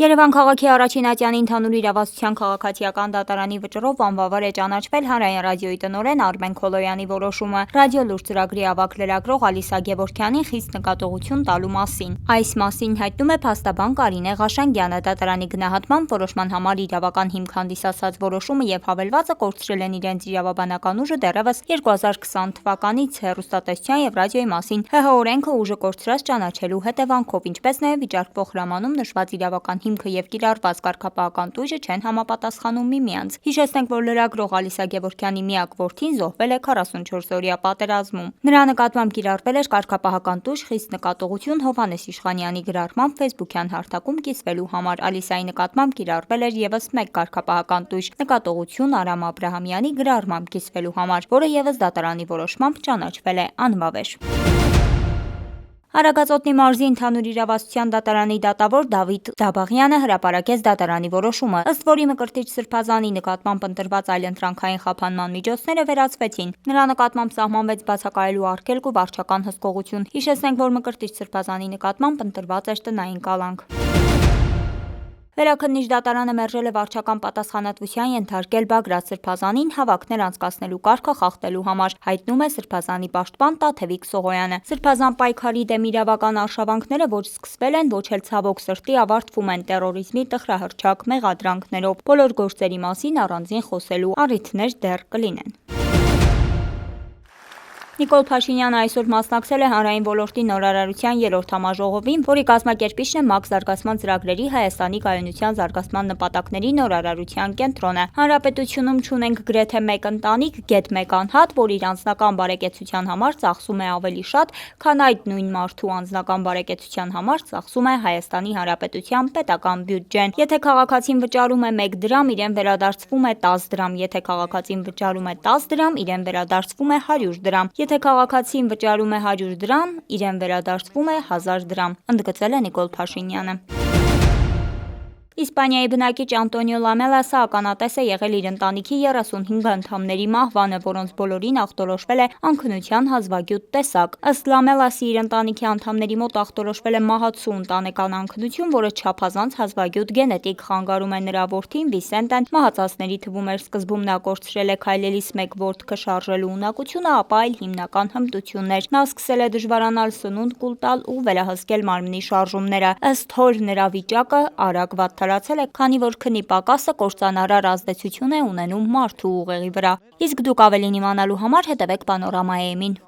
Երևան քաղաքի առաջին ատյանի ընդհանուր իրավասության քաղաքացիական դատարանի վճռով անվավար է ճանաչվել Հանրային ռադիոյի տնօրեն Արմեն Քոլոյանի որոշումը Ռադիո լուրջ ծրագրի ավագ լրագրող Ալիսա Գևորգյանին խիստ նկատողություն տալու մասին։ Այս մասին հայտնում է փաստաբան Կարինե Ղաշանգյանը։ Դատարանի գնահատմամբ որոշման համար իրավական հիմք հանդիսացած որոշումը եւ հավելվածը կորցրել են իրենց իրավաբանական ուժը դեռևս 2020 թվականից հեռուստատեսության եւ ռադիոյի մասին ՀՀ օրենքը ուժը կորցրած ճանաչելու հետևանքով, ինչպես նաեւ վիճարկվող հրամանում նշված իրավական հիմքը եւ կիրառված կարգապահական տույժը չեն համապատասխանում միմյանց։ Հիշեցնենք, որ լրագրող Ալիսա Գևորգյանի միակ որդին զոհվել է 44-օրյա պատերազմում։ Նրա նկատմամբ կիրառվել էր կարգապահական տույժ խիստ նկատողություն Հովհաննես Իշխանյանի գրառմամբ ֆեյսբուքյան հարթակում կիսվելու համար։ Ալիսայի նկատմամբ կիրառվել էր եւս մեկ կարգապահական տույժ նկատողություն Արամ Աբրահամյանի գրառմամբ կիսվելու համար, որը եւս դատարանի որոշմամբ ճանաչվել է անվավեր։ Արագածոտնի մարզի ընդհանուր իրավասության դատարանի դատավոր Դավիթ Դաբաղյանը հրապարակեց դատարանի որոշումը, ըստ որի Մկրտիչ Սրբազանի նկատմամբ ընտրված այլընտրանքային խափանման միջոցները վերացվեցին։ Նրա նկատմամբ սահմանվեց բացակայելու արգելք ու վարչական հսկողություն։ Հիշեցնենք, որ Մկրտիչ Սրբազանի նկատմամբ ընտրված էր տնային կալանք։ Վերաքննիչ դատարանը մերժել է վարչական պատասխանատվության ենթարկել Բագրատ Սրբազանին հավաքներ անցկացնելու կարգը խախտելու համար, հայտնում է Սրբազանի պաշտպան Տաթևիկ Սողոյանը։ Սրբազան պայքարի դեմ իրավական արշավանքները ոչ սկսվել են, ոչ էլ ցավոք սրտի ավարտվում են տերորիզմի տխրահռչակ մեղադրանքներով։ Բոլոր գործերի մասին առանձին խոսելու առիթներ դեռ կլինեն։ Նիկոլ Փաշինյանը այսօր մասնակցել է հանրային ոլորտի նորարարության 3-րդ համաժողովին, որի կազմակերպիչն է ՄԱԿ զարգացման ծրագրերի Հայաստանի կայունության զարգացման նպատակների նորարարության կենտրոնը։ Հանրապետությունում չունենք գրեթե մեկ ընտանիք, գեթ մեկ անհատ, որ իր անձնական բարեկեցության համար ծախսում է ավելի շատ, քան այդ նույն մարդու անձնական բարեկեցության համար ծախսում է Հայաստանի Հանրապետության պետական բյուջեն։ Եթե քաղաքացին վճարում է 1 դրամ, իրեն վերադարձվում է 10 դրամ, եթե քաղաքացին վճարում է 10 դրամ, իրեն վերադարձվում է 100 դրամ։ Եթե քաղաքացին վճարում է 100 դրամ, իրեն վերադարձվում է 1000 դրամ, ընդգծել է Նիկոլ Փաշինյանը։ Իսպանիայի բնակիչ Անտոնիո Լամելասը ականատես է եղել իր ընտանիքի 35 անդամների մահվանը, որոնց բոլորին ախտորոշվել է անքնության հազվագյուտ տեսակ։ Ըստ Լամելասի, իր ընտանիքի անդամների մոտ ախտորոշվել է մահացու ընտանեկան անքնություն, որը չափազանց հազվագյուտ գենետիկ խանգարում է։ Նրա որդին Վիսենտեն մահացածների թվում էր։ Սկզբում նա կորցրել է քայլելիս մեկ որդքը շարժելու ունակությունը, ապա այլ հիմնական հմտություններ։ Նա սկսել է դժվարանալ սնունդ կուլ տալ ու վերահսկել մարմնի շարժումները։ Ըստ հոր, նրա վիճակը արագ վատթարացել է, քանի որ քնի պակասը կործանարար ազդեցություն է ունենում մարդու ուղեղի վրա։ Իսկ դուք ավելին իմանալու համար հետևեք Պանորամայի էմին։